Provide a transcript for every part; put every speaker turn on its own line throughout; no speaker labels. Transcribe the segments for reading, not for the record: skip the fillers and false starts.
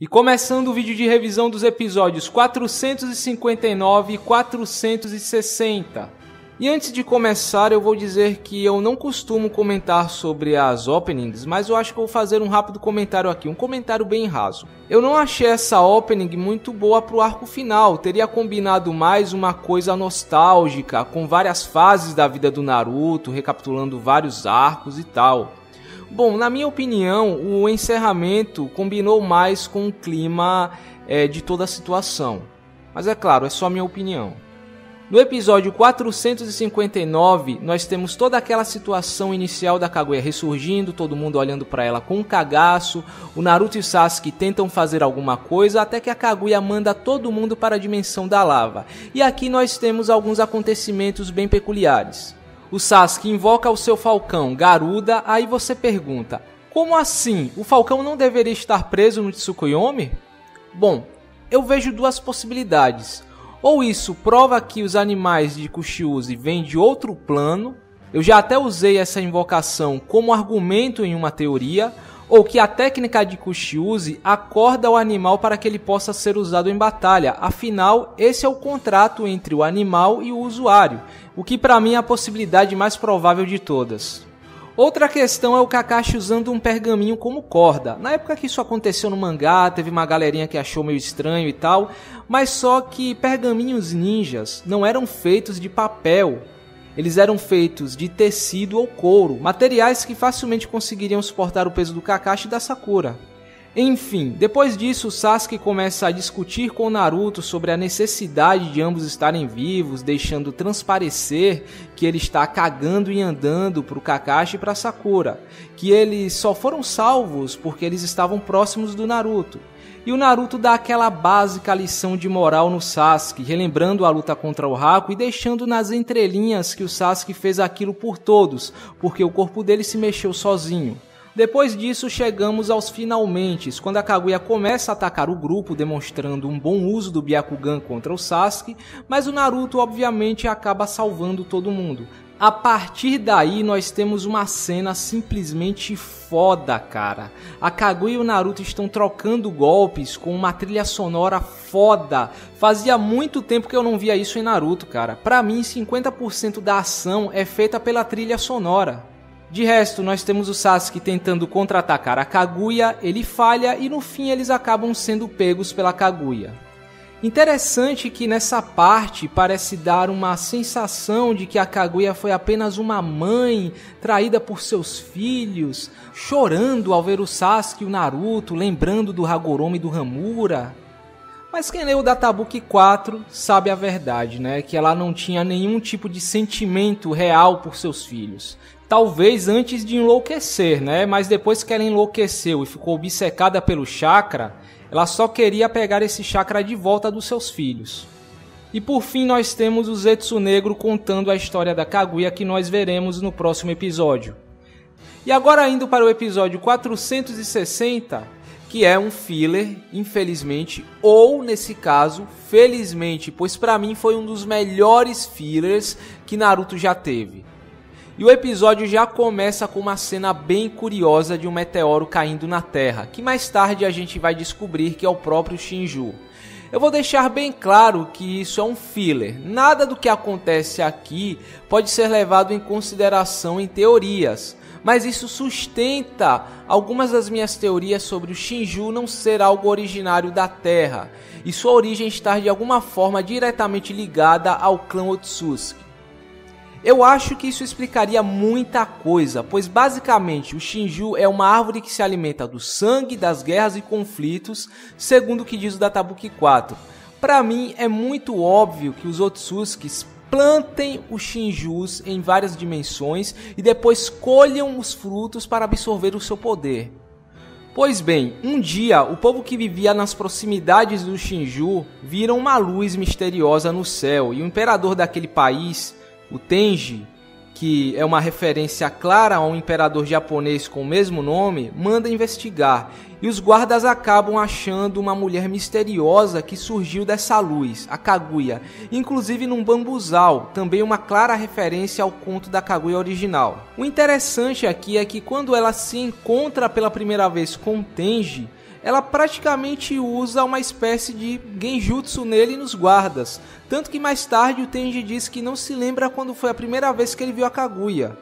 E começando o vídeo de revisão dos episódios 459 e 460. E antes de começar eu vou dizer que eu não costumo comentar sobre as openings, mas eu acho que eu vou fazer um rápido comentário aqui, um comentário bem raso. Eu não achei essa opening muito boa pro arco final, teria combinado mais uma coisa nostálgica, com várias fases da vida do Naruto, recapitulando vários arcos e tal. Bom, na minha opinião, o encerramento combinou mais com o clima de toda a situação. Mas é claro, é só minha opinião. No episódio 459, nós temos toda aquela situação inicial da Kaguya ressurgindo, todo mundo olhando para ela com um cagaço, o Naruto e o Sasuke tentam fazer alguma coisa, até que a Kaguya manda todo mundo para a dimensão da lava. E aqui nós temos alguns acontecimentos bem peculiares. O Sasuke invoca o seu falcão, Garuda, aí você pergunta, como assim? O falcão não deveria estar preso no Tsukuyomi? Bom, eu vejo duas possibilidades. Ou isso prova que os animais de Kushiuzi vêm de outro plano, eu já até usei essa invocação como argumento em uma teoria, ou que a técnica de Kushiuzi acorda o animal para que ele possa ser usado em batalha, afinal esse é o contrato entre o animal e o usuário, o que para mim é a possibilidade mais provável de todas. Outra questão é o Kakashi usando um pergaminho como corda. Na época que isso aconteceu no mangá, teve uma galerinha que achou meio estranho e tal, mas só que pergaminhos ninjas não eram feitos de papel. Eles eram feitos de tecido ou couro, materiais que facilmente conseguiriam suportar o peso do Kakashi e da Sakura. Enfim, depois disso, o Sasuke começa a discutir com o Naruto sobre a necessidade de ambos estarem vivos, deixando transparecer que ele está cagando e andando para o Kakashi e para Sakura, que eles só foram salvos porque eles estavam próximos do Naruto. E o Naruto dá aquela básica lição de moral no Sasuke, relembrando a luta contra o Haku e deixando nas entrelinhas que o Sasuke fez aquilo por todos, porque o corpo dele se mexeu sozinho. Depois disso chegamos aos finalmente, quando a Kaguya começa a atacar o grupo, demonstrando um bom uso do Byakugan contra o Sasuke, mas o Naruto obviamente acaba salvando todo mundo. A partir daí nós temos uma cena simplesmente foda, cara. A Kaguya e o Naruto estão trocando golpes com uma trilha sonora foda. Fazia muito tempo que eu não via isso em Naruto, cara. Pra mim 50% da ação é feita pela trilha sonora. De resto, nós temos o Sasuke tentando contra-atacar a Kaguya, ele falha e no fim eles acabam sendo pegos pela Kaguya. Interessante que nessa parte parece dar uma sensação de que a Kaguya foi apenas uma mãe traída por seus filhos, chorando ao ver o Sasuke e o Naruto, lembrando do Hagoromo e do Hamura. Mas quem leu o Databook 4 sabe a verdade, né? Que ela não tinha nenhum tipo de sentimento real por seus filhos. Talvez antes de enlouquecer, né? Mas depois que ela enlouqueceu e ficou obcecada pelo chakra, ela só queria pegar esse chakra de volta dos seus filhos. E por fim nós temos o Zetsu Negro contando a história da Kaguya que nós veremos no próximo episódio. E agora indo para o episódio 460, que é um filler, infelizmente, ou nesse caso, felizmente, pois pra mim foi um dos melhores fillers que Naruto já teve. E o episódio já começa com uma cena bem curiosa de um meteoro caindo na Terra, que mais tarde a gente vai descobrir que é o próprio Shinju. Eu vou deixar bem claro que isso é um filler, nada do que acontece aqui pode ser levado em consideração em teorias, mas isso sustenta algumas das minhas teorias sobre o Shinju não ser algo originário da Terra, e sua origem estar de alguma forma diretamente ligada ao clã Otsutsuki. Eu acho que isso explicaria muita coisa, pois basicamente o Shinju é uma árvore que se alimenta do sangue, das guerras e conflitos, segundo o que diz o Databook 4. Para mim é muito óbvio que os Otsutsukis plantem os Shinjus em várias dimensões e depois colham os frutos para absorver o seu poder. Pois bem, um dia o povo que vivia nas proximidades do Shinju viram uma luz misteriosa no céu e o imperador daquele país, o Tenji, que é uma referência clara a um imperador japonês com o mesmo nome, manda investigar. E os guardas acabam achando uma mulher misteriosa que surgiu dessa luz, a Kaguya, inclusive num bambuzal, também uma clara referência ao conto da Kaguya original. O interessante aqui é que quando ela se encontra pela primeira vez com Tenji, ela praticamente usa uma espécie de genjutsu nele e nos guardas. Tanto que mais tarde o Tenji diz que não se lembra quando foi a primeira vez que ele viu a Kaguya.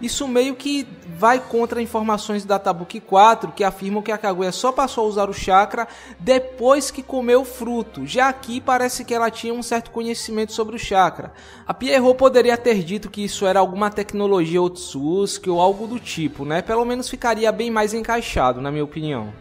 Isso meio que vai contra informações da Tabuki 4, que afirmam que a Kaguya só passou a usar o chakra depois que comeu o fruto. Já aqui parece que ela tinha um certo conhecimento sobre o chakra. A Pierrot poderia ter dito que isso era alguma tecnologia Otsutsuki ou algo do tipo, né? Pelo menos ficaria bem mais encaixado, na minha opinião.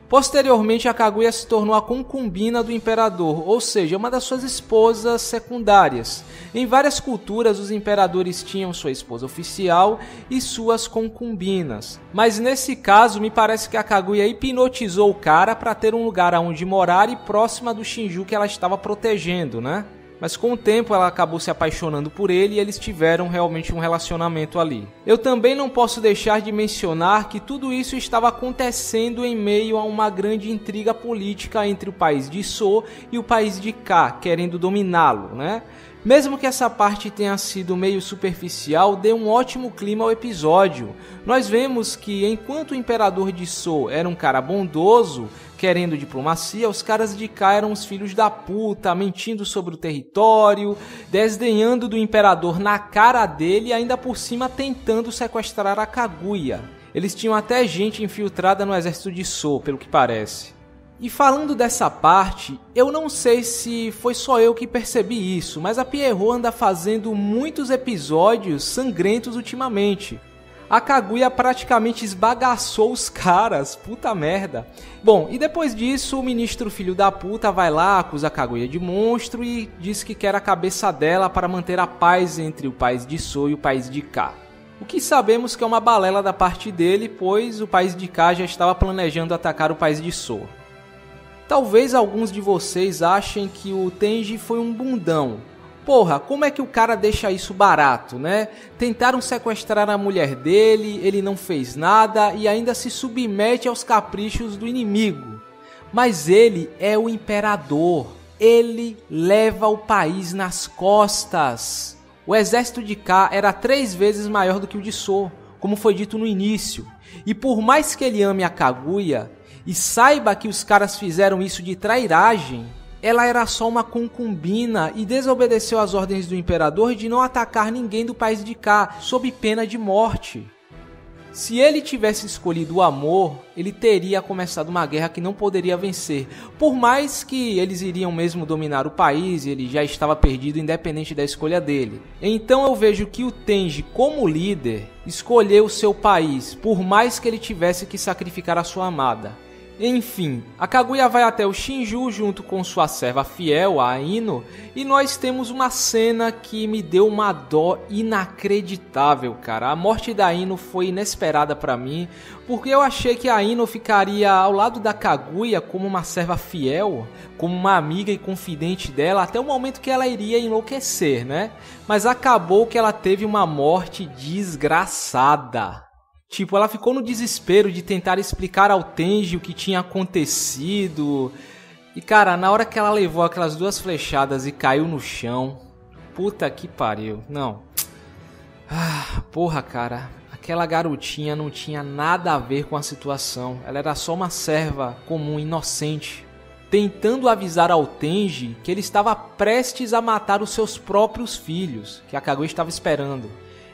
Posteriormente, a Kaguya se tornou a concubina do imperador, ou seja, uma das suas esposas secundárias. Em várias culturas, os imperadores tinham sua esposa oficial e suas concubinas. Mas nesse caso, me parece que a Kaguya hipnotizou o cara para ter um lugar onde morar e próxima do Shinju que ela estava protegendo, né? Mas com o tempo ela acabou se apaixonando por ele e eles tiveram realmente um relacionamento ali. Eu também não posso deixar de mencionar que tudo isso estava acontecendo em meio a uma grande intriga política entre o país de So e o país de Ka, querendo dominá-lo, né? Mesmo que essa parte tenha sido meio superficial, deu um ótimo clima ao episódio. Nós vemos que enquanto o imperador de So era um cara bondoso, querendo diplomacia, os caras de Ka eram os filhos da puta, mentindo sobre o território, desdenhando do imperador na cara dele e ainda por cima tentando sequestrar a Kaguya. Eles tinham até gente infiltrada no exército de So, pelo que parece. E falando dessa parte, eu não sei se foi só eu que percebi isso, mas a Pierrot anda fazendo muitos episódios sangrentos ultimamente. A Kaguya praticamente esbagaçou os caras, puta merda. Bom, e depois disso o ministro filho da puta vai lá, acusa a Kaguya de monstro e diz que quer a cabeça dela para manter a paz entre o país de So e o país de Ka. O que sabemos que é uma balela da parte dele, pois o país de Ka já estava planejando atacar o país de So. Talvez alguns de vocês achem que o Tenji foi um bundão. Porra, como é que o cara deixa isso barato, né? Tentaram sequestrar a mulher dele, ele não fez nada e ainda se submete aos caprichos do inimigo. Mas ele é o imperador, ele leva o país nas costas. O exército de Ka era 3 vezes maior do que o de So, como foi dito no início. E por mais que ele ame a Kaguya e saiba que os caras fizeram isso de trairagem, ela era só uma concubina e desobedeceu às ordens do imperador de não atacar ninguém do país de Ka, sob pena de morte. Se ele tivesse escolhido o amor, ele teria começado uma guerra que não poderia vencer. Por mais que eles iriam mesmo dominar o país, ele já estava perdido independente da escolha dele. Então eu vejo que o Tenji, como líder, escolheu o seu país, por mais que ele tivesse que sacrificar a sua amada. Enfim, a Kaguya vai até o Shinju junto com sua serva fiel, a Aino, e nós temos uma cena que me deu uma dó inacreditável, cara. A morte da Aino foi inesperada pra mim, porque eu achei que a Aino ficaria ao lado da Kaguya como uma serva fiel, como uma amiga e confidente dela, até o momento que ela iria enlouquecer, né? Mas acabou que ela teve uma morte desgraçada. Tipo, ela ficou no desespero de tentar explicar ao Tenji o que tinha acontecido. E cara, na hora que ela levou aquelas 2 flechadas e caiu no chão, puta que pariu, não. Porra, cara, aquela garotinha não tinha nada a ver com a situação. Ela era só uma serva comum, inocente, tentando avisar ao Tenji que ele estava prestes a matar os seus próprios filhos, que a Kaguya estava esperando.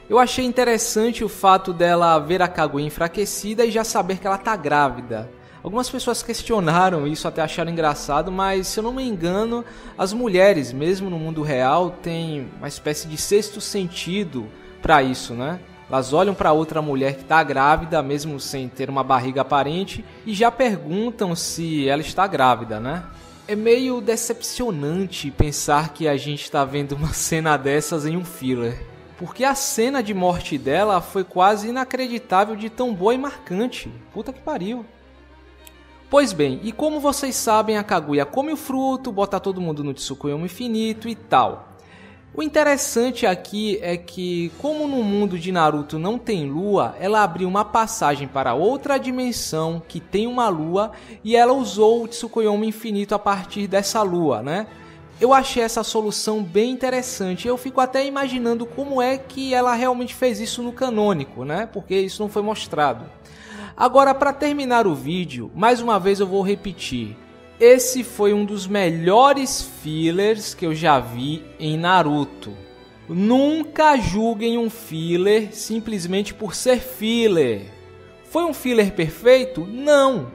Eu achei interessante o fato dela ver a Kaguya enfraquecida e já saber que ela tá grávida. Algumas pessoas questionaram isso, até acharam engraçado, mas se eu não me engano, as mulheres, mesmo no mundo real, têm uma espécie de 6º sentido para isso, né? Elas olham para outra mulher que tá grávida, mesmo sem ter uma barriga aparente, e já perguntam se ela está grávida, né? É meio decepcionante pensar que a gente tá vendo uma cena dessas em um filler. Porque a cena de morte dela foi quase inacreditável de tão boa e marcante. Puta que pariu. Pois bem, e como vocês sabem, a Kaguya come o fruto, bota todo mundo no Tsukuyomi infinito e tal. O interessante aqui é que, como no mundo de Naruto não tem lua, ela abriu uma passagem para outra dimensão que tem uma lua e ela usou o Tsukuyomi infinito a partir dessa lua, né? Eu achei essa solução bem interessante. Eu fico até imaginando como é que ela realmente fez isso no canônico, né? Porque isso não foi mostrado. Agora, para terminar o vídeo, mais uma vez eu vou repetir. Esse foi um dos melhores fillers que eu já vi em Naruto. Nunca julguem um filler simplesmente por ser filler. Foi um filler perfeito? Não!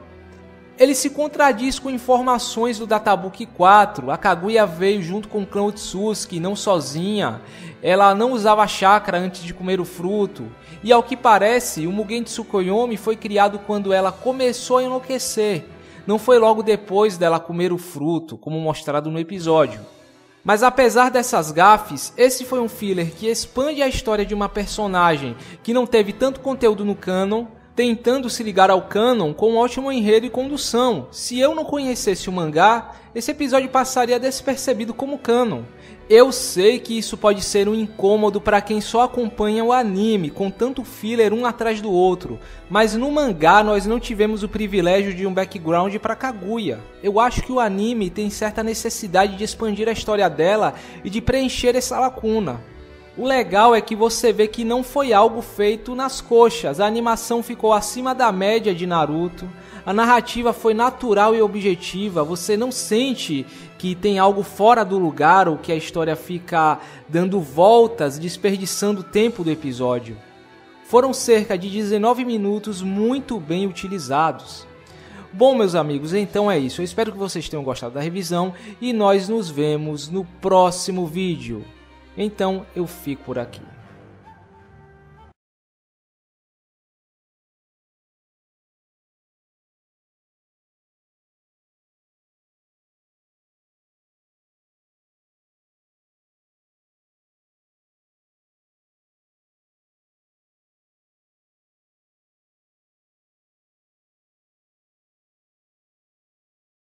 Ele se contradiz com informações do Databook 4. A Kaguya veio junto com o clã Otsutsuki, não sozinha. Ela não usava chakra antes de comer o fruto. E ao que parece, o Mugen Tsukuyomi foi criado quando ela começou a enlouquecer. Não foi logo depois dela comer o fruto, como mostrado no episódio. Mas apesar dessas gafes, esse foi um filler que expande a história de uma personagem que não teve tanto conteúdo no canon, tentando se ligar ao canon com um ótimo enredo e condução. Se eu não conhecesse o mangá, esse episódio passaria despercebido como canon. Eu sei que isso pode ser um incômodo para quem só acompanha o anime, com tanto filler um atrás do outro, mas no mangá nós não tivemos o privilégio de um background para Kaguya. Eu acho que o anime tem certa necessidade de expandir a história dela e de preencher essa lacuna. O legal é que você vê que não foi algo feito nas coxas, a animação ficou acima da média de Naruto, a narrativa foi natural e objetiva, você não sente que tem algo fora do lugar ou que a história fica dando voltas, desperdiçando o tempo do episódio. Foram cerca de 19 minutos muito bem utilizados. Bom, meus amigos, então é isso, eu espero que vocês tenham gostado da revisão e nós nos vemos no próximo vídeo. Então eu fico por aqui.